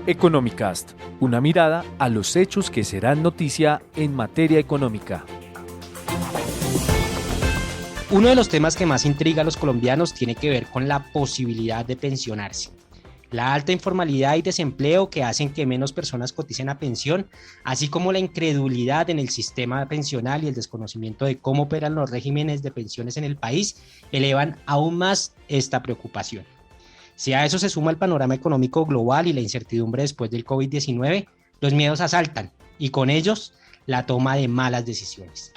Economicast, una mirada a los hechos que serán noticia en materia económica. Uno de los temas que más intriga a los colombianos tiene que ver con la posibilidad de pensionarse. La alta informalidad y desempleo que hacen que menos personas coticen a pensión, así como la incredulidad en el sistema pensional y el desconocimiento de cómo operan los regímenes de pensiones en el país, elevan aún más esta preocupación. Si a eso se suma el panorama económico global y la incertidumbre después del COVID-19, los miedos asaltan y con ellos la toma de malas decisiones.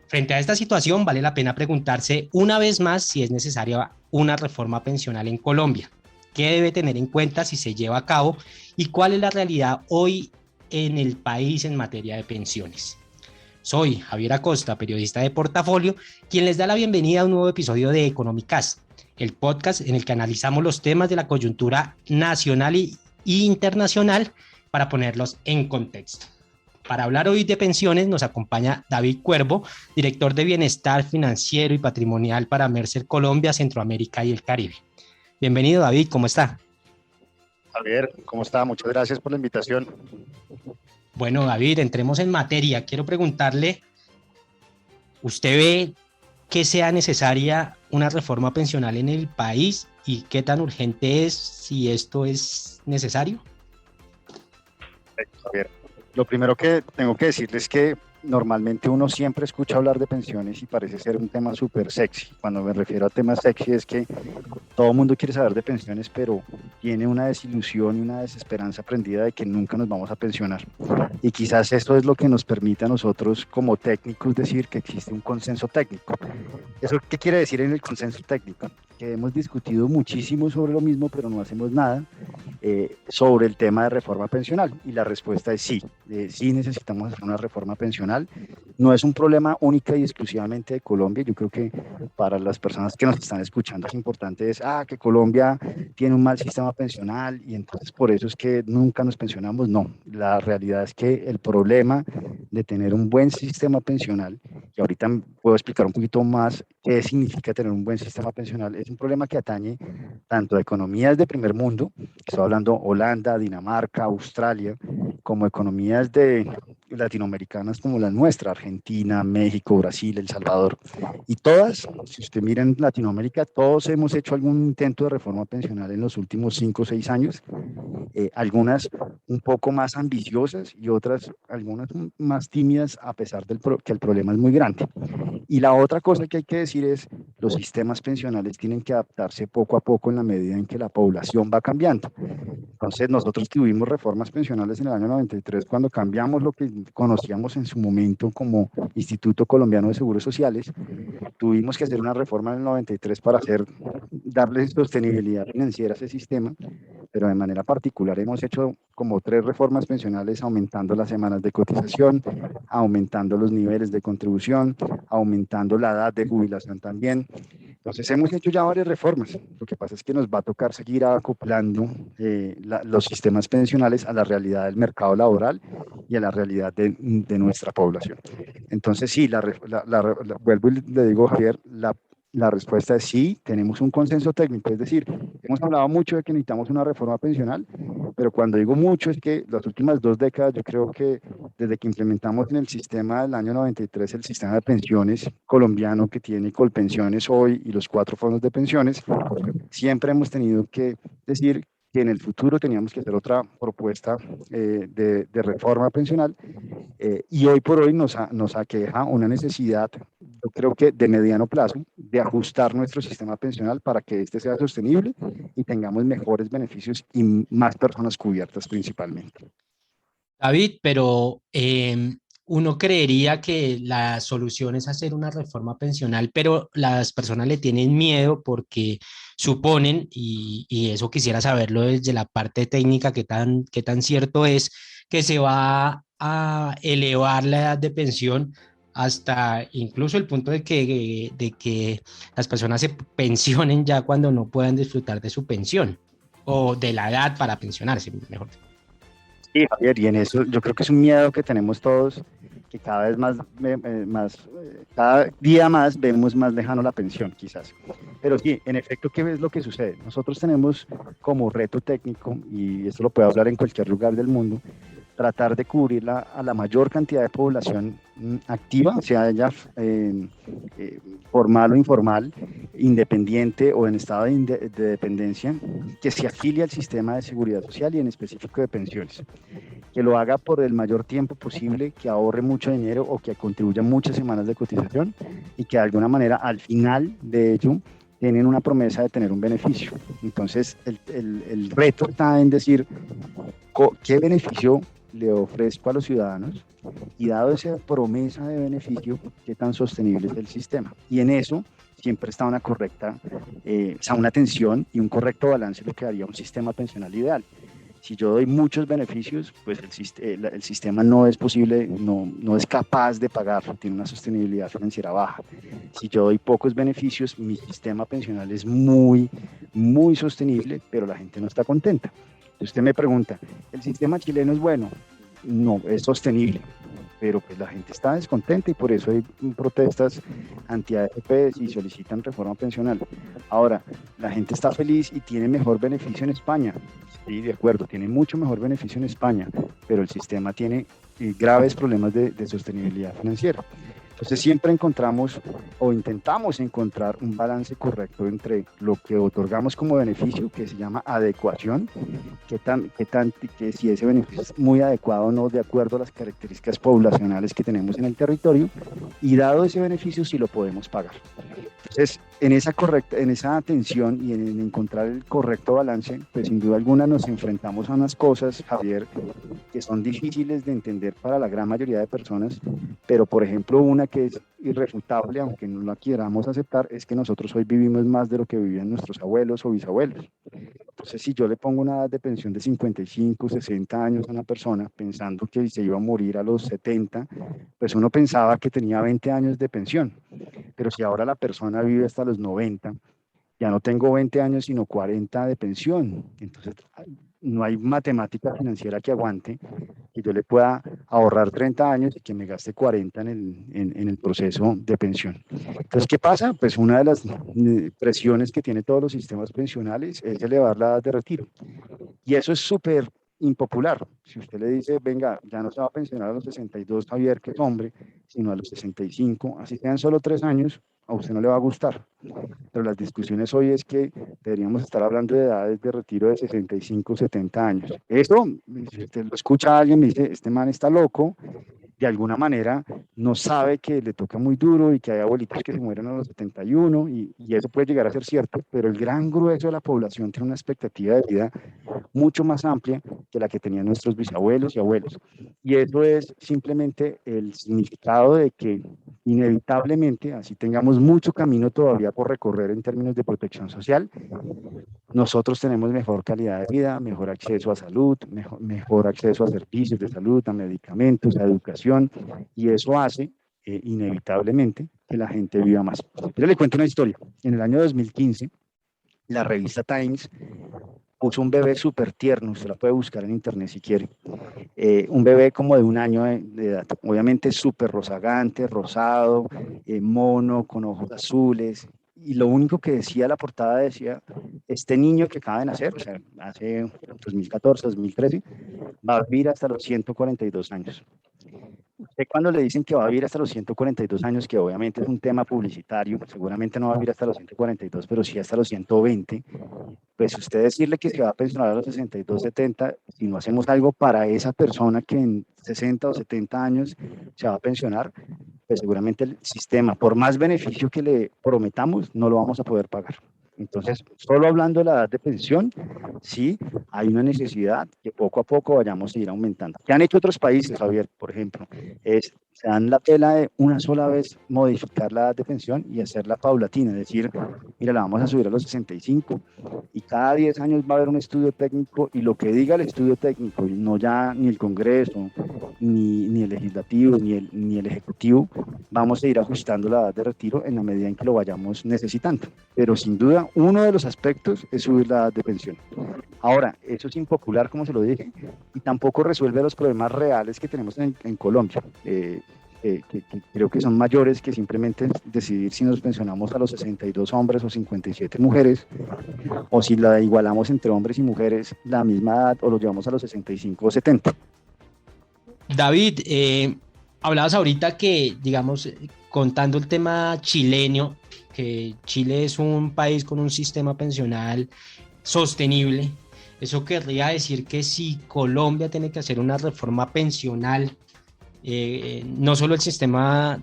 Frente a esta situación, vale la pena preguntarse una vez más si es necesaria una reforma pensional en Colombia. ¿Qué debe tener en cuenta si se lleva a cabo y cuál es la realidad hoy en el país en materia de pensiones? Soy Javier Acosta, periodista de Portafolio, quien les da la bienvenida a un nuevo episodio de Economicast, el podcast en el que analizamos los temas de la coyuntura nacional y internacional para ponerlos en contexto. Para hablar hoy de pensiones nos acompaña David Cuervo, director de Bienestar Financiero y Patrimonial para Mercer Colombia, Centroamérica y el Caribe. Bienvenido, David, ¿cómo está? Javier, ¿cómo está? Muchas gracias por la invitación. Bueno, David, entremos en materia. Quiero preguntarle, ¿usted ve que sea necesaria una reforma pensional en el país y qué tan urgente es si esto es necesario? Javier, lo primero que tengo que decirles es que normalmente uno siempre escucha hablar de pensiones y parece ser un tema súper sexy. Cuando me refiero a temas sexy es que todo el mundo quiere saber de pensiones, pero tiene una desilusión y una desesperanza prendida de que nunca nos vamos a pensionar. Y quizás esto es lo que nos permite a nosotros como técnicos decir que existe un consenso técnico. ¿Eso qué quiere decir en el consenso técnico? Que hemos discutido muchísimo sobre lo mismo, pero no hacemos nada sobre el tema de reforma pensional. Y la respuesta es sí. Sí necesitamos hacer una reforma pensional. No es un problema única y exclusivamente de Colombia. Yo creo que para las personas que nos están escuchando es importante que Colombia tiene un mal sistema pensional y entonces por eso es que nunca nos pensionamos. No, la realidad es que el problema de tener un buen sistema pensional, y ahorita puedo explicar un poquito más qué significa tener un buen sistema pensional, es un problema que atañe tanto a economías de primer mundo, estoy hablando Holanda, Dinamarca, Australia, como economías latinoamericanas como la nuestra, Argentina, México, Brasil, El Salvador. Y todas, si usted mira en Latinoamérica, todos hemos hecho algún intento de reforma pensional en los últimos 5 o 6 años, algunas un poco más ambiciosas y algunas más tímidas a pesar que el problema es muy grande. Y la otra cosa que hay que decir es, los sistemas pensionales tienen que adaptarse poco a poco en la medida en que la población va cambiando. Entonces, nosotros tuvimos reformas pensionales en el año 93 cuando cambiamos lo que conocíamos en su momento como Instituto Colombiano de Seguros Sociales. Tuvimos que hacer una reforma en el 93 para darle sostenibilidad financiera a ese sistema, pero de manera particular hemos hecho como 3 reformas pensionales, aumentando las semanas de cotización, aumentando los niveles de contribución, aumentando la edad de jubilación también. Entonces hemos hecho ya varias reformas. Lo que pasa es que nos va a tocar seguir acoplando los sistemas pensionales a la realidad del mercado laboral y a la realidad de nuestra población. Entonces sí, vuelvo y le digo, Javier, la respuesta es sí, tenemos un consenso técnico, es decir, hemos hablado mucho de que necesitamos una reforma pensional, pero cuando digo mucho es que las últimas 2 décadas, yo creo que desde que implementamos en el sistema del año 93 el sistema de pensiones colombiano que tiene Colpensiones hoy y los 4 fondos de pensiones, siempre hemos tenido que decir que en el futuro teníamos que hacer otra propuesta de reforma pensional y hoy por hoy nos aqueja una necesidad, yo creo que de mediano plazo, de ajustar nuestro sistema pensional para que este sea sostenible y tengamos mejores beneficios y más personas cubiertas principalmente. David, pero uno creería que la solución es hacer una reforma pensional, pero las personas le tienen miedo porque suponen, y eso quisiera saberlo desde la parte técnica, qué tan cierto es que se va a elevar la edad de pensión hasta incluso el punto de que las personas se pensionen ya cuando no puedan disfrutar de su pensión o de la edad para pensionarse, mejor. Sí, Javier, y en eso yo creo que es un miedo que tenemos todos, que cada vez cada día más vemos más lejano la pensión, quizás. Pero sí, en efecto, ¿qué es lo que sucede? Nosotros tenemos como reto técnico, y esto lo puede hablar en cualquier lugar del mundo, tratar de cubrir a la mayor cantidad de población activa, sea ella formal o informal, independiente o en estado de dependencia, que se afilie al sistema de seguridad social y en específico de pensiones, que lo haga por el mayor tiempo posible, que ahorre mucho dinero o que contribuya muchas semanas de cotización y que de alguna manera al final de ello tienen una promesa de tener un beneficio. Entonces el reto está en decir qué beneficio le ofrezco a los ciudadanos y dado esa promesa de beneficio, qué tan sostenible es el sistema. Y en eso siempre está una correcta, una atención y un correcto balance, lo que daría un sistema pensional ideal. Si yo doy muchos beneficios, pues el sistema no es posible, no es capaz de pagar, tiene una sostenibilidad financiera baja. Si yo doy pocos beneficios, mi sistema pensional es muy, muy sostenible, pero la gente no está contenta. Entonces usted me pregunta, ¿el sistema chileno es bueno? No, es sostenible, pero pues la gente está descontenta y por eso hay protestas anti-AFP y solicitan reforma pensional. Ahora, la gente está feliz y tiene mejor beneficio en España. Sí, de acuerdo, tiene mucho mejor beneficio en España, pero el sistema tiene graves problemas de sostenibilidad financiera. Entonces siempre encontramos o intentamos encontrar un balance correcto entre lo que otorgamos como beneficio, que se llama adecuación, que si ese beneficio es muy adecuado o no de acuerdo a las características poblacionales que tenemos en el territorio, y dado ese beneficio si lo podemos pagar. Entonces, en esa atención y en encontrar el correcto balance, pues sin duda alguna nos enfrentamos a unas cosas, Javier, que son difíciles de entender para la gran mayoría de personas, pero por ejemplo una que es irrefutable, aunque no la queramos aceptar, es que nosotros hoy vivimos más de lo que vivían nuestros abuelos o bisabuelos. Entonces, si yo le pongo una edad de pensión de 55, 60 años a una persona, pensando que se iba a morir a los 70, pues uno pensaba que tenía 20 años de pensión. Pero si ahora la persona vive hasta los 90, ya no tengo 20 años, sino 40 de pensión. Entonces, no hay matemática financiera que aguante que yo le pueda ahorrar 30 años y que me gaste 40 en el proceso de pensión. Entonces, ¿qué pasa? Pues una de las presiones que tiene todos los sistemas pensionales es elevar la edad de retiro. Y eso es súper impopular. Si usted le dice, venga, ya no se va a pensionar a los 62, Javier, que es hombre, sino a los 65, así sean solo 3 años, a usted no le va a gustar. Pero las discusiones hoy es que deberíamos estar hablando de edades de retiro de 65, 70 años. Eso, si usted lo escucha a alguien, me dice, este man está loco, de alguna manera no sabe que le toca muy duro y que hay abuelitos que se mueren a los 71 y eso puede llegar a ser cierto, pero el gran grueso de la población tiene una expectativa de vida mucho más amplia que la que tenían nuestros bisabuelos y abuelos. Y eso es simplemente el significado de que inevitablemente, así tengamos mucho camino todavía por recorrer en términos de protección social, nosotros tenemos mejor calidad de vida, mejor acceso a salud, mejor acceso a servicios de salud, a medicamentos, a educación, y eso hace inevitablemente que la gente viva más. Yo le cuento una historia. En el año 2015, la revista Times puso un bebé súper tierno, usted la puede buscar en internet si quiere, un bebé como de 1 año de edad, obviamente súper rozagante, rosado, mono, con ojos azules, y lo único que decía la portada decía, este niño que acaba de nacer, o sea, hace 2014, 2013, va a vivir hasta los 142 años. Usted cuando le dicen que va a vivir hasta los 142 años, que obviamente es un tema publicitario, seguramente no va a vivir hasta los 142, pero sí hasta los 120, pues usted decirle que se va a pensionar a los 62, 70, si no hacemos algo para esa persona que en 60 o 70 años se va a pensionar, pues seguramente el sistema, por más beneficio que le prometamos, no lo vamos a poder pagar. Entonces, solo hablando de la edad de pensión, sí hay una necesidad que poco a poco vayamos a ir aumentando. ¿Qué han hecho otros países, Javier? Por ejemplo, se dan la pela de una sola vez modificar la edad de pensión y hacerla paulatina, es decir, mira, la vamos a subir a los 65 y cada 10 años va a haber un estudio técnico y lo que diga el estudio técnico, y no ya ni el Congreso, ni el Legislativo, ni el Ejecutivo, vamos a ir ajustando la edad de retiro en la medida en que lo vayamos necesitando. Pero sin duda, uno de los aspectos es subir la edad de pensión. Ahora, eso es impopular, como se lo dije, y tampoco resuelve los problemas reales que tenemos en Colombia. que creo que son mayores que simplemente decidir si nos pensionamos a los 62 hombres o 57 mujeres, o si la igualamos entre hombres y mujeres la misma edad, o lo llevamos a los 65 o 70. David, hablabas ahorita que, digamos, contando el tema chileno, que Chile es un país con un sistema pensional sostenible. Eso querría decir que si Colombia tiene que hacer una reforma pensional, no solo el sistema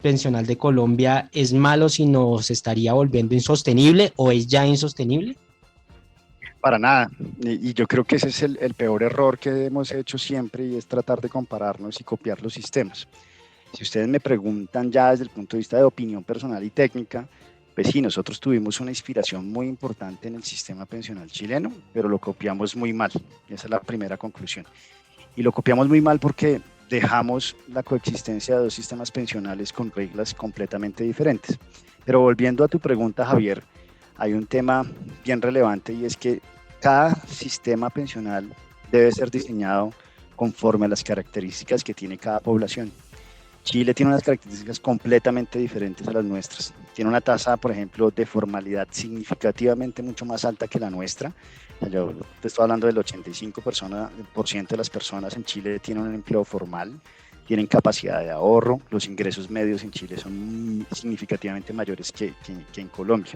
pensional de Colombia es malo, sino se estaría volviendo insostenible o es ya insostenible. Para nada, y yo creo que ese es el peor error que hemos hecho siempre, y es tratar de compararnos y copiar los sistemas. Si ustedes me preguntan ya desde el punto de vista de opinión personal y técnica, pues sí, nosotros tuvimos una inspiración muy importante en el sistema pensional chileno, pero lo copiamos muy mal. Esa es la primera conclusión. Y lo copiamos muy mal porque dejamos la coexistencia de dos sistemas pensionales con reglas completamente diferentes. Pero volviendo a tu pregunta, Javier, hay un tema bien relevante, y es que cada sistema pensional debe ser diseñado conforme a las características que tiene cada población. Chile tiene unas características completamente diferentes a las nuestras. Tiene una tasa, por ejemplo, de formalidad significativamente mucho más alta que la nuestra. Yo te estoy hablando del 85% de las personas en Chile tienen un empleo formal, tienen capacidad de ahorro, los ingresos medios en Chile son significativamente mayores que en Colombia.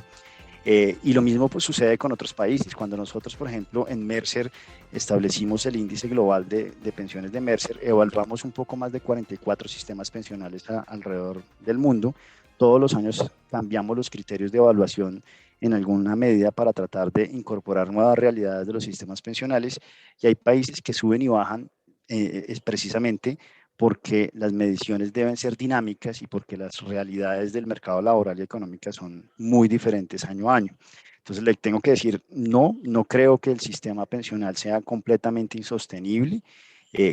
Y lo mismo pues sucede con otros países. Cuando nosotros, por ejemplo, en Mercer establecimos el índice global de pensiones de Mercer, evaluamos un poco más de 44 sistemas pensionales alrededor del mundo. Todos los años cambiamos los criterios de evaluación en alguna medida para tratar de incorporar nuevas realidades de los sistemas pensionales, y hay países que suben y bajan es precisamente porque las mediciones deben ser dinámicas y porque las realidades del mercado laboral y económica son muy diferentes año a año. Entonces le tengo que decir, no creo que el sistema pensional sea completamente insostenible.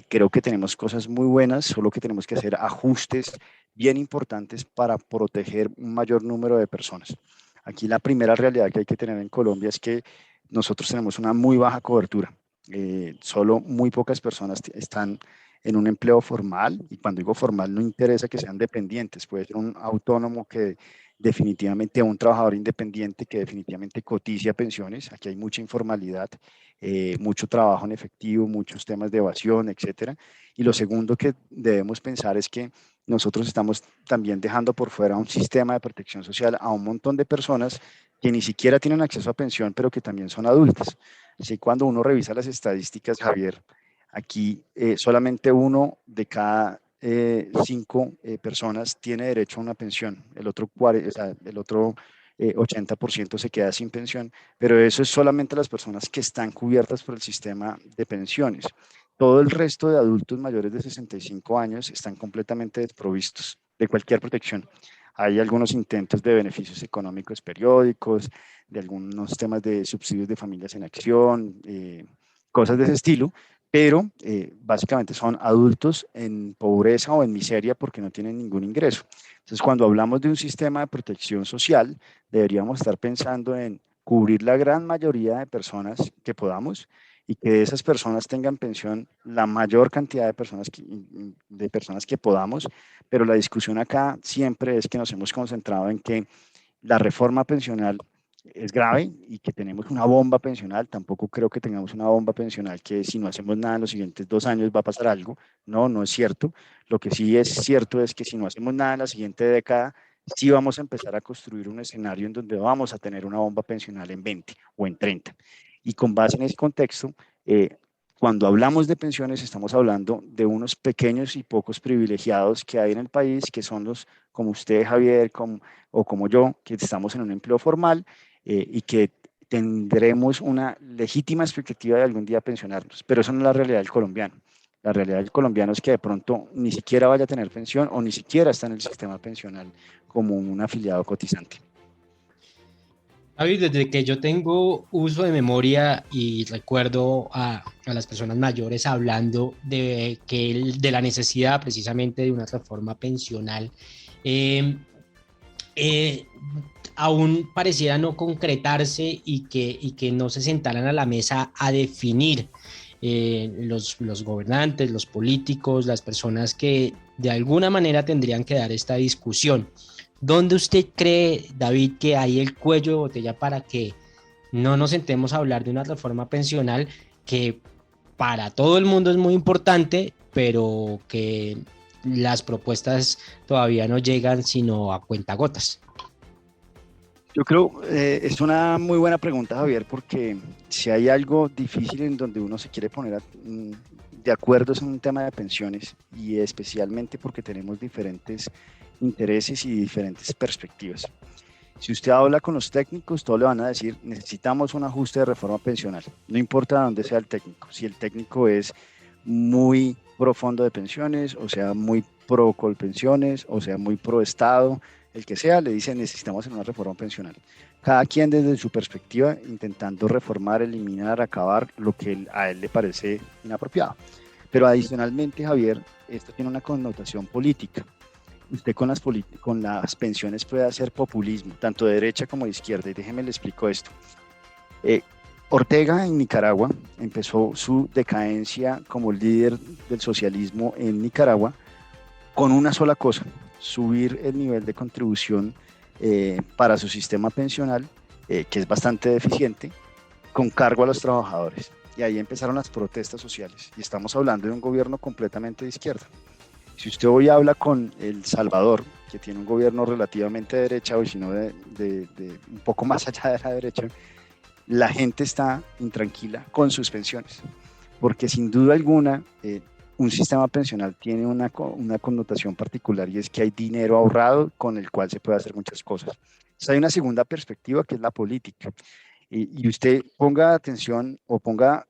Creo que tenemos cosas muy buenas, solo que tenemos que hacer ajustes bien importantes para proteger un mayor número de personas. Aquí la primera realidad que hay que tener en Colombia es que nosotros tenemos una muy baja cobertura. Solo muy pocas personas están en un empleo formal, y cuando digo formal no interesa que sean dependientes, puede ser un autónomo que definitivamente, un trabajador independiente que definitivamente cotiza pensiones. Aquí hay mucha informalidad, mucho trabajo en efectivo, muchos temas de evasión, etcétera. Y lo segundo que debemos pensar es que nosotros estamos también dejando por fuera un sistema de protección social a un montón de personas que ni siquiera tienen acceso a pensión, pero que también son adultas. Así cuando uno revisa las estadísticas, Javier, aquí solamente 1 de cada 5 personas tiene derecho a una pensión. El otro 80% se queda sin pensión, pero eso es solamente las personas que están cubiertas por el sistema de pensiones. Todo el resto de adultos mayores de 65 años están completamente desprovistos de cualquier protección. Hay algunos intentos de beneficios económicos periódicos, de algunos temas de subsidios de familias en acción, cosas de ese estilo, pero básicamente son adultos en pobreza o en miseria porque no tienen ningún ingreso. Entonces, cuando hablamos de un sistema de protección social, deberíamos estar pensando en cubrir la gran mayoría de personas que podamos, y que de esas personas tengan pensión la mayor cantidad de personas que podamos, pero la discusión acá siempre es que nos hemos concentrado en que la reforma pensional es grave y que tenemos una bomba pensional. Tampoco creo que tengamos una bomba pensional que si no hacemos nada en los siguientes 2 años va a pasar algo. No es cierto. Lo que sí es cierto es que si no hacemos nada en la siguiente década, sí vamos a empezar a construir un escenario en donde vamos a tener una bomba pensional en 20 o en 30. Y con base en ese contexto, cuando hablamos de pensiones estamos hablando de unos pequeños y pocos privilegiados que hay en el país, que son los como usted, Javier, o como yo, que estamos en un empleo formal, y que tendremos una legítima expectativa de algún día pensionarnos. Pero eso no es la realidad del colombiano. La realidad del colombiano es que de pronto ni siquiera vaya a tener pensión o ni siquiera está en el sistema pensional como un afiliado cotizante. David, desde que yo tengo uso de memoria y recuerdo a las personas mayores hablando de la necesidad precisamente de una reforma pensional, aún pareciera no concretarse y que no se sentaran a la mesa a definir los gobernantes, los políticos, las personas que de alguna manera tendrían que dar esta discusión. ¿Dónde usted cree, David, que hay el cuello de botella para que no nos sentemos a hablar de una reforma pensional que para todo el mundo es muy importante, pero que las propuestas todavía no llegan sino a cuentagotas? Yo creo, es una muy buena pregunta, Javier, porque si hay algo difícil en donde uno se quiere poner de acuerdo es en un tema de pensiones, y especialmente porque tenemos diferentes intereses y diferentes perspectivas. Si usted habla con los técnicos, todos le van a decir, necesitamos un ajuste de reforma pensional, no importa dónde sea el técnico. Si el técnico es muy pro fondo de pensiones, o sea, muy pro colpensiones, o sea, muy pro Estado, el que sea, le dice necesitamos una reforma pensional. Cada quien desde su perspectiva intentando reformar, eliminar, acabar lo que a él le parece inapropiado. Pero adicionalmente, Javier, esto tiene una connotación política. Usted con las pensiones puede hacer populismo, tanto de derecha como de izquierda, y déjeme le explico esto. Ortega en Nicaragua empezó su decadencia como líder del socialismo en Nicaragua con una sola cosa: subir el nivel de contribución para su sistema pensional, que es bastante deficiente, con cargo a los trabajadores. Y ahí empezaron las protestas sociales. Y estamos hablando de un gobierno completamente de izquierda. Si usted hoy habla con El Salvador, que tiene un gobierno relativamente de derecha, o si no de un poco más allá de la derecha, la gente está intranquila con sus pensiones, porque sin duda alguna un sistema pensional tiene una connotación particular, y es que hay dinero ahorrado con el cual se puede hacer muchas cosas. Entonces hay una segunda perspectiva, que es la política, y usted ponga atención o ponga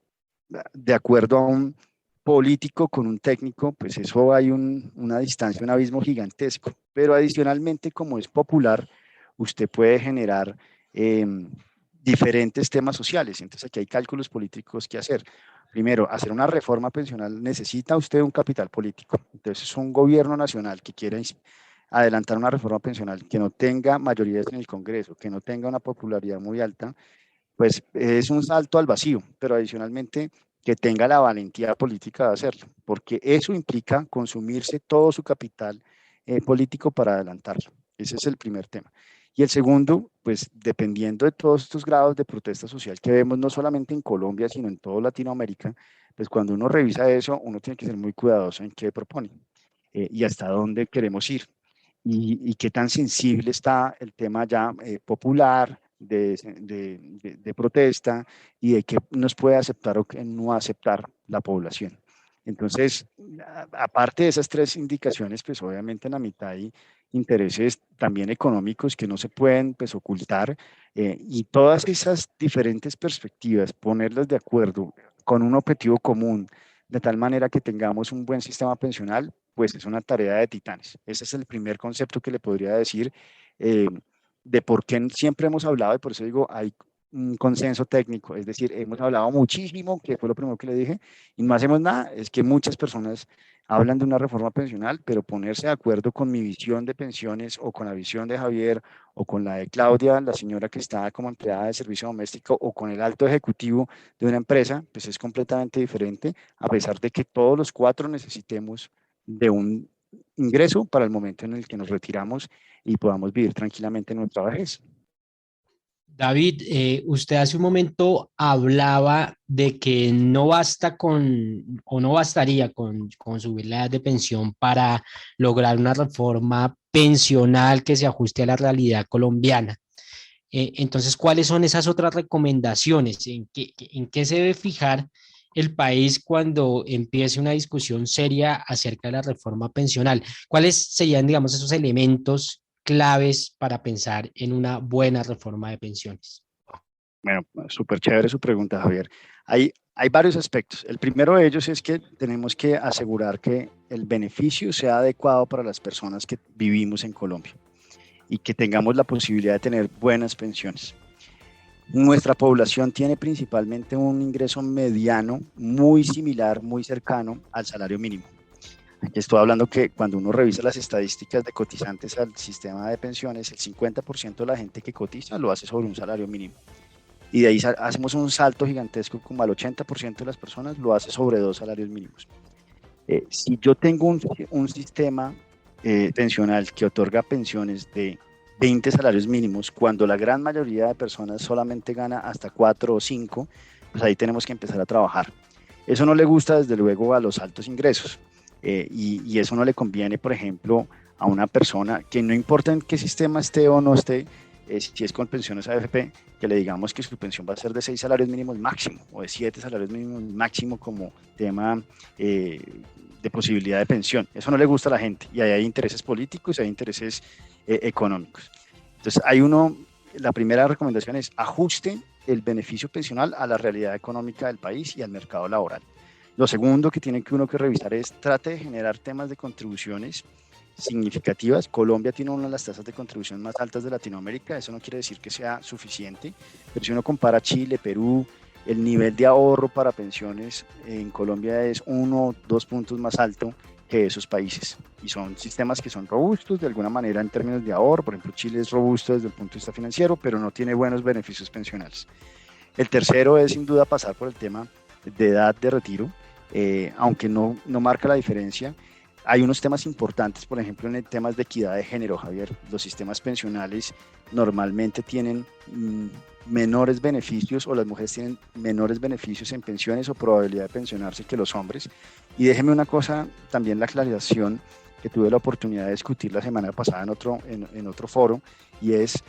de acuerdo a un político con un técnico, pues eso hay una distancia, un abismo gigantesco. Pero adicionalmente, como es popular, usted puede generar diferentes temas sociales. Entonces aquí hay cálculos políticos que hacer. Primero, hacer una reforma pensional necesita usted un capital político. Entonces es un gobierno nacional que quiere adelantar una reforma pensional que no tenga mayorías en el Congreso, que no tenga una popularidad muy alta, pues es un salto al vacío, pero adicionalmente que tenga la valentía política de hacerlo, porque eso implica consumirse todo su capital político para adelantarlo. Ese es el primer tema. Y el segundo, pues dependiendo de todos estos grados de protesta social que vemos no solamente en Colombia, sino en toda Latinoamérica, pues cuando uno revisa eso, uno tiene que ser muy cuidadoso en qué propone y hasta dónde queremos ir. Y qué tan sensible está el tema ya popular, de protesta, y de qué nos puede aceptar o qué no aceptar la población. Entonces, aparte de esas tres indicaciones, pues obviamente en la mitad hay intereses también económicos que no se pueden pues ocultar, y todas esas diferentes perspectivas, ponerlas de acuerdo con un objetivo común, de tal manera que tengamos un buen sistema pensional, pues es una tarea de titanes. Ese es el primer concepto que le podría decir de por qué siempre hemos hablado, y por eso digo, hay un consenso técnico, es decir, hemos hablado muchísimo, que fue lo primero que le dije, y no hacemos nada. Es que muchas personas hablan de una reforma pensional, pero ponerse de acuerdo con mi visión de pensiones, o con la visión de Javier, o con la de Claudia, la señora que está como empleada de servicio doméstico, o con el alto ejecutivo de una empresa, pues es completamente diferente, a pesar de que todos los cuatro necesitemos de un ingreso para el momento en el que nos retiramos y podamos vivir tranquilamente en nuestra vejez. David, usted hace un momento hablaba de que no basta con, o no bastaría con subir la edad de pensión para lograr una reforma pensional que se ajuste a la realidad colombiana. Entonces, ¿cuáles son esas otras recomendaciones? En qué se debe fijar el país cuando empiece una discusión seria acerca de la reforma pensional? ¿Cuáles serían, digamos, esos elementos claves para pensar en una buena reforma de pensiones? Bueno, súper chévere su pregunta, Javier. Hay varios aspectos. El primero de ellos es que tenemos que asegurar que el beneficio sea adecuado para las personas que vivimos en Colombia, y que tengamos la posibilidad de tener buenas pensiones. Nuestra población tiene principalmente un ingreso mediano muy similar, muy cercano al salario mínimo. Aquí estoy hablando que cuando uno revisa las estadísticas de cotizantes al sistema de pensiones, el 50% de la gente que cotiza lo hace sobre un salario mínimo. Y de ahí hacemos un salto gigantesco, como al 80% de las personas lo hace sobre 2 salarios mínimos. Si yo tengo un sistema pensional que otorga pensiones de 20 salarios mínimos, cuando la gran mayoría de personas solamente gana hasta 4 o 5, pues ahí tenemos que empezar a trabajar. Eso no le gusta, desde luego, a los altos ingresos, y eso no le conviene, por ejemplo, a una persona que no importa en qué sistema esté o no esté, si es con pensiones AFP, que le digamos que su pensión va a ser de 6 salarios mínimos máximo o de 7 salarios mínimos máximo como tema de posibilidad de pensión. Eso no le gusta a la gente, y ahí hay intereses políticos, hay intereses económicos. Entonces, la primera recomendación es ajuste el beneficio pensional a la realidad económica del país y al mercado laboral. Lo segundo que tiene que uno que revisar es trate de generar temas de contribuciones significativas. Colombia tiene una de las tasas de contribución más altas de Latinoamérica. Eso no quiere decir que sea suficiente, pero si uno compara Chile, Perú, el nivel de ahorro para pensiones en Colombia es 1 o 2 puntos más alto que esos países, y son sistemas que son robustos de alguna manera en términos de ahorro. Por ejemplo, Chile es robusto desde el punto de vista financiero, pero no tiene buenos beneficios pensionales. El tercero es sin duda pasar por el tema de edad de retiro, aunque no marca la diferencia. Hay unos temas importantes, por ejemplo, en el temas de equidad de género, Javier. Los sistemas pensionales normalmente tienen menores beneficios, o las mujeres tienen menores beneficios en pensiones o probabilidad de pensionarse que los hombres. Y déjeme una cosa, también la aclaración que tuve la oportunidad de discutir la semana pasada en otro foro, y es,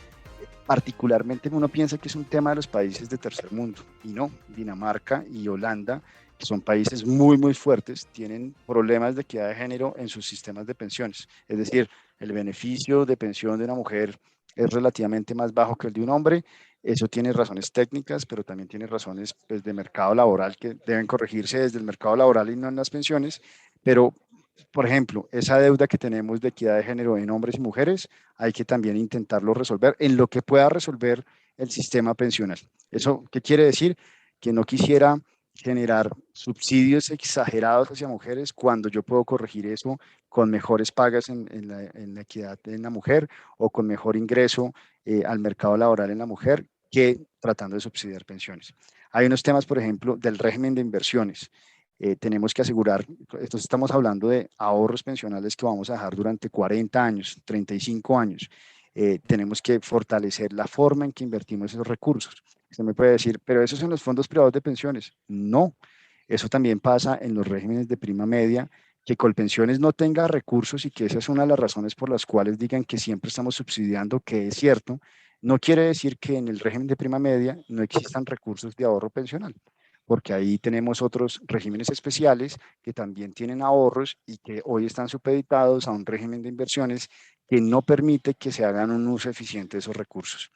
particularmente uno piensa que es un tema de los países de tercer mundo, y no. Dinamarca y Holanda, que son países muy, muy fuertes, tienen problemas de equidad de género en sus sistemas de pensiones. Es decir, el beneficio de pensión de una mujer es relativamente más bajo que el de un hombre. Eso tiene razones técnicas, pero también tiene razones, pues, de mercado laboral, que deben corregirse desde el mercado laboral y no en las pensiones. Pero, por ejemplo, esa deuda que tenemos de equidad de género en hombres y mujeres, hay que también intentarlo resolver en lo que pueda resolver el sistema pensional. ¿Eso qué quiere decir? Que no quisiera generar subsidios exagerados hacia mujeres cuando yo puedo corregir eso con mejores pagas en la equidad en la mujer, o con mejor ingreso al mercado laboral en la mujer, que tratando de subsidiar pensiones. Hay unos temas, por ejemplo, del régimen de inversiones. Tenemos que asegurar, entonces estamos hablando de ahorros pensionales que vamos a dejar durante 40 años, 35 años. Tenemos que fortalecer la forma en que invertimos esos recursos. Usted me puede decir, pero eso es en los fondos privados de pensiones. No, eso también pasa en los regímenes de prima media. Que Colpensiones no tenga recursos, y que esa es una de las razones por las cuales digan que siempre estamos subsidiando, que es cierto, no quiere decir que en el régimen de prima media no existan recursos de ahorro pensional, porque ahí tenemos otros regímenes especiales que también tienen ahorros y que hoy están supeditados a un régimen de inversiones que no permite que se hagan un uso eficiente de esos recursos.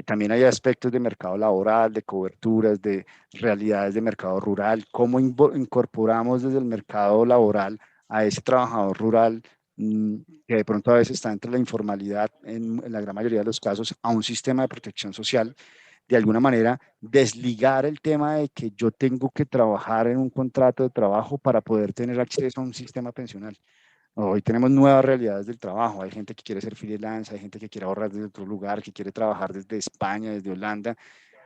También hay aspectos de mercado laboral, de coberturas, de realidades de mercado rural, cómo incorporamos desde el mercado laboral a ese trabajador rural, que de pronto a veces está entre la informalidad, en la gran mayoría de los casos, a un sistema de protección social. De alguna manera, desligar el tema de que yo tengo que trabajar en un contrato de trabajo para poder tener acceso a un sistema pensional. Hoy tenemos nuevas realidades del trabajo. Hay gente que quiere ser freelance, hay gente que quiere ahorrar desde otro lugar, que quiere trabajar desde España, desde Holanda.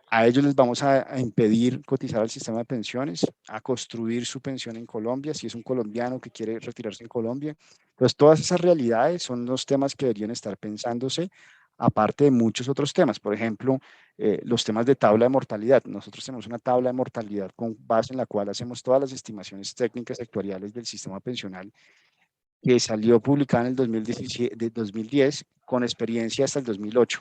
A ellos les vamos a impedir cotizar al sistema de pensiones, a construir su pensión en Colombia, si es un colombiano que quiere retirarse en Colombia. Entonces, todas esas realidades son los temas que deberían estar pensándose, aparte de muchos otros temas. Por ejemplo, los temas de tabla de mortalidad. Nosotros tenemos una tabla de mortalidad con base en la cual hacemos todas las estimaciones técnicas actuariales del sistema pensional, que salió publicada en el 2010 con experiencia hasta el 2008.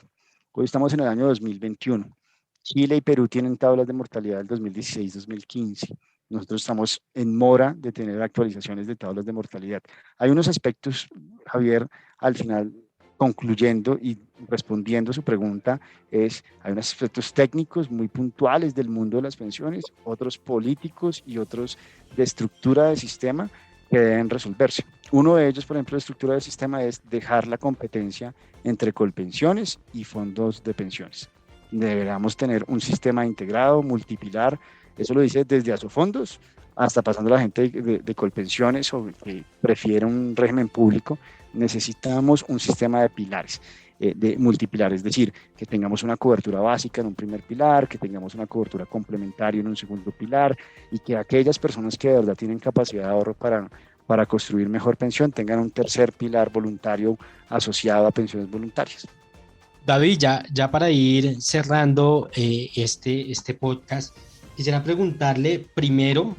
Hoy estamos en el año 2021. Chile y Perú tienen tablas de mortalidad del 2016-2015. Nosotros estamos en mora de tener actualizaciones de tablas de mortalidad. Hay unos aspectos, Javier, al final, concluyendo y respondiendo a su pregunta, hay unos aspectos técnicos muy puntuales del mundo de las pensiones, otros políticos y otros de estructura del sistema que deben resolverse. Uno de ellos, por ejemplo, de estructura del sistema, es dejar la competencia entre Colpensiones y fondos de pensiones. Deberíamos tener un sistema integrado, multipilar, Eso lo dice desde Asofondos hasta pasando a la gente de Colpensiones o que prefiere un régimen público. Necesitamos un sistema de pilares, de multipilares, es decir, que tengamos una cobertura básica en un primer pilar, que tengamos una cobertura complementaria en un segundo pilar y que aquellas personas que de verdad tienen capacidad de ahorro para construir mejor pensión tengan un tercer pilar voluntario asociado a pensiones voluntarias. David, ya para ir cerrando este podcast, quisiera preguntarle primero,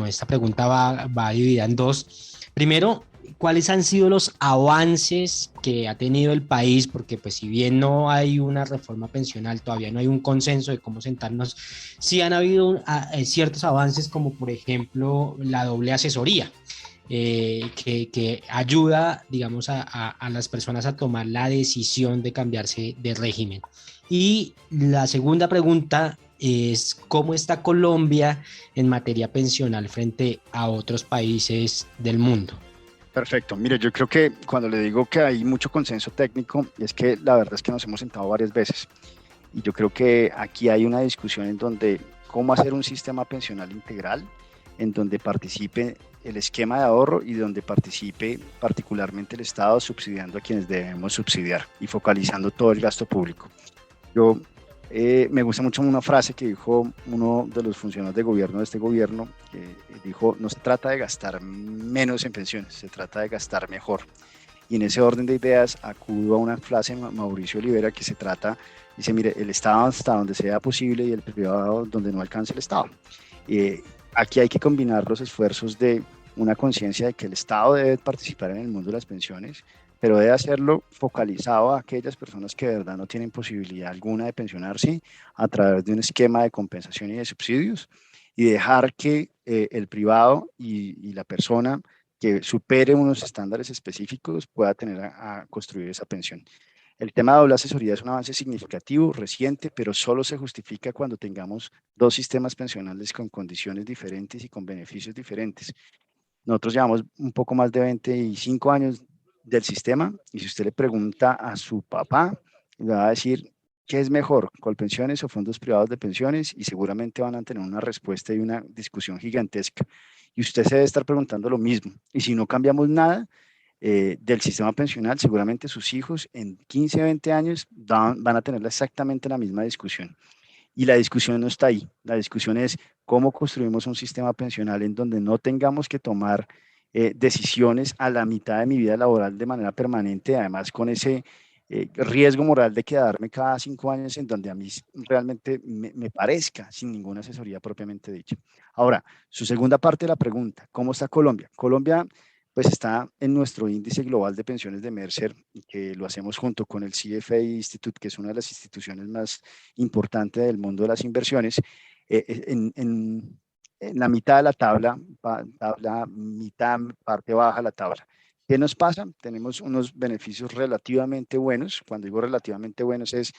esta pregunta va dividida en dos. Primero, ¿cuáles han sido los avances que ha tenido el país? Porque pues si bien no hay una reforma pensional, todavía no hay un consenso de cómo sentarnos, sí han habido ciertos avances como por ejemplo la doble asesoría. Que ayuda, digamos, a las personas a tomar la decisión de cambiarse de régimen. Y la segunda pregunta es, ¿cómo está Colombia en materia pensional frente a otros países del mundo? Perfecto. Mire, yo creo que cuando le digo que hay mucho consenso técnico, es que la verdad es que nos hemos sentado varias veces. Y yo creo que aquí hay una discusión en donde cómo hacer un sistema pensional integral, en donde participe el esquema de ahorro y donde participe particularmente el Estado subsidiando a quienes debemos subsidiar y focalizando todo el gasto público. Yo me gusta mucho una frase que dijo uno de los funcionarios de gobierno de este gobierno, que dijo, no se trata de gastar menos en pensiones, se trata de gastar mejor. Y en ese orden de ideas acudo a una frase de Mauricio Olivera que se trata, dice, mire, el Estado hasta donde sea posible y el privado donde no alcance el Estado. Aquí hay que combinar los esfuerzos de una conciencia de que el Estado debe participar en el mundo de las pensiones, pero debe hacerlo focalizado a aquellas personas que de verdad no tienen posibilidad alguna de pensionarse a través de un esquema de compensación y de subsidios y dejar que el privado y la persona que supere unos estándares específicos pueda tener a construir esa pensión. El tema de doble asesoría es un avance significativo, reciente, pero solo se justifica cuando tengamos dos sistemas pensionales con condiciones diferentes y con beneficios diferentes. Nosotros llevamos un poco más de 25 años del sistema y si usted le pregunta a su papá, le va a decir qué es mejor, Colpensiones o fondos privados de pensiones y seguramente van a tener una respuesta y una discusión gigantesca. Y usted se debe estar preguntando lo mismo. Y si no cambiamos nada, del sistema pensional, seguramente sus hijos en 15 o 20 años van a tener exactamente la misma discusión. Y la discusión no está ahí. La discusión es cómo construimos un sistema pensional en donde no tengamos que tomar decisiones a la mitad de mi vida laboral de manera permanente, además con ese riesgo moral de quedarme cada 5 años en donde a mí realmente me parezca, sin ninguna asesoría propiamente dicha. Ahora, su segunda parte de la pregunta, ¿cómo está Colombia? Colombia pues está en nuestro índice global de pensiones de Mercer, que lo hacemos junto con el CFA Institute, que es una de las instituciones más importantes del mundo de las inversiones, en la mitad de la tabla, mitad, parte baja de la tabla. ¿Qué nos pasa? Tenemos unos beneficios relativamente buenos. Cuando digo relativamente buenos es,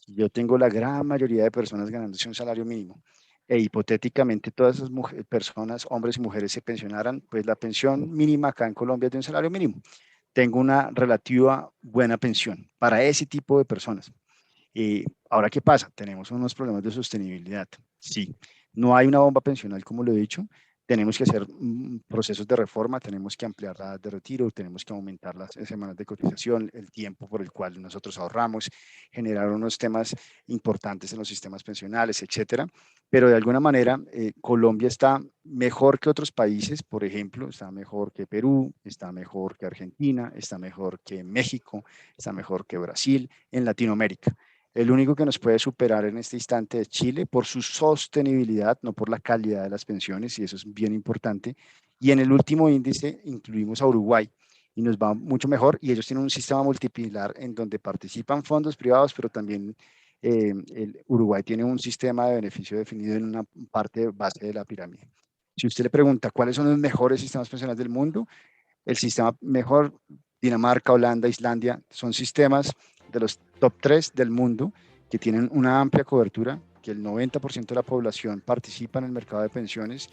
yo tengo la gran mayoría de personas ganándose un salario mínimo e hipotéticamente todas esas personas, hombres y mujeres, se pensionaran, pues la pensión mínima acá en Colombia es de un salario mínimo. Tengo una relativa buena pensión para ese tipo de personas. Ahora, ¿qué pasa? Tenemos unos problemas de sostenibilidad. Sí, no hay una bomba pensional, como lo he dicho. Tenemos que hacer procesos de reforma, tenemos que ampliar la edad de retiro, tenemos que aumentar las semanas de cotización, el tiempo por el cual nosotros ahorramos, generar unos temas importantes en los sistemas pensionales, etcétera. Pero de alguna manera, Colombia está mejor que otros países, por ejemplo, está mejor que Perú, está mejor que Argentina, está mejor que México, está mejor que Brasil, en Latinoamérica. El único que nos puede superar en este instante es Chile por su sostenibilidad, no por la calidad de las pensiones, y eso es bien importante. Y en el último índice incluimos a Uruguay y nos va mucho mejor. Y ellos tienen un sistema multipilar en donde participan fondos privados, pero también el Uruguay tiene un sistema de beneficio definido en una parte base de la pirámide. Si usted le pregunta cuáles son los mejores sistemas pensionales del mundo, el sistema mejor, Dinamarca, Holanda, Islandia, son sistemas de los top 3 del mundo que tienen una amplia cobertura, que el 90% de la población participa en el mercado de pensiones,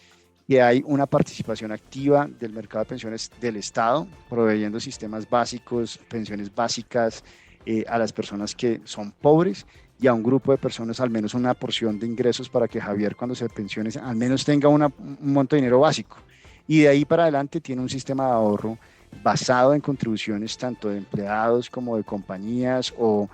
que hay una participación activa del mercado de pensiones del Estado, proveyendo sistemas básicos, pensiones básicas a las personas que son pobres, y a un grupo de personas al menos una porción de ingresos para que Javier cuando se pensione al menos tenga un monto de dinero básico. Y de ahí para adelante tiene un sistema de ahorro basado en contribuciones tanto de empleados como de compañías o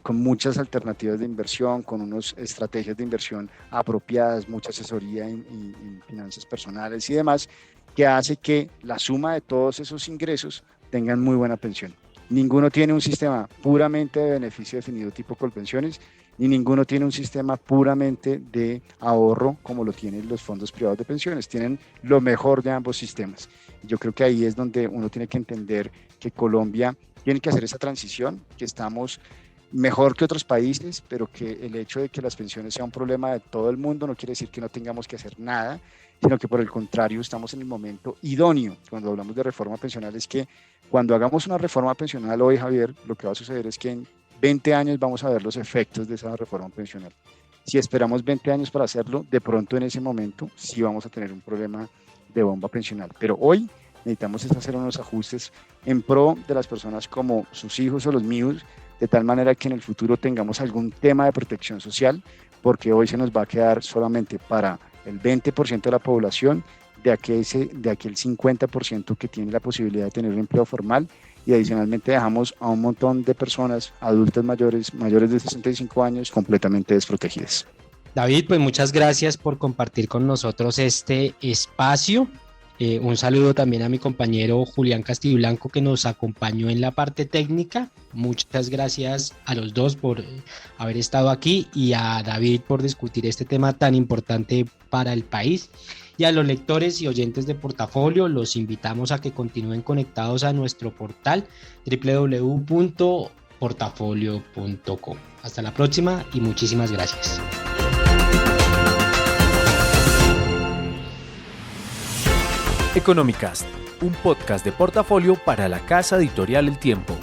con muchas alternativas de inversión, con unas estrategias de inversión apropiadas, mucha asesoría en finanzas personales y demás, que hace que la suma de todos esos ingresos tengan muy buena pensión. Ninguno tiene un sistema puramente de beneficio definido tipo Colpensiones, ni ninguno tiene un sistema puramente de ahorro como lo tienen los fondos privados de pensiones. Tienen lo mejor de ambos sistemas. Yo creo que ahí es donde uno tiene que entender que Colombia tiene que hacer esa transición, que estamos mejor que otros países, pero que el hecho de que las pensiones sea un problema de todo el mundo no quiere decir que no tengamos que hacer nada, sino que por el contrario estamos en el momento idóneo. Cuando hablamos de reforma pensional es que cuando hagamos una reforma pensional hoy, Javier, lo que va a suceder es que en 20 años vamos a ver los efectos de esa reforma pensional. Si esperamos 20 años para hacerlo, de pronto en ese momento sí vamos a tener un problema de bomba pensional. Pero hoy necesitamos hacer unos ajustes en pro de las personas como sus hijos o los míos, de tal manera que en el futuro tengamos algún tema de protección social, porque hoy se nos va a quedar solamente para el 20% de la población de aquel 50% que tiene la posibilidad de tener un empleo formal, y adicionalmente dejamos a un montón de personas adultas mayores de 65 años completamente desprotegidas. David, pues muchas gracias por compartir con nosotros este espacio. Un saludo también a mi compañero Julián Castiblanco, que nos acompañó en la parte técnica. Muchas gracias a los dos por haber estado aquí, y a David por discutir este tema tan importante para el país. Y a los lectores y oyentes de Portafolio, los invitamos a que continúen conectados a nuestro portal www.portafolio.com. Hasta la próxima y muchísimas gracias. Economicast, un podcast de Portafolio para la casa editorial El Tiempo.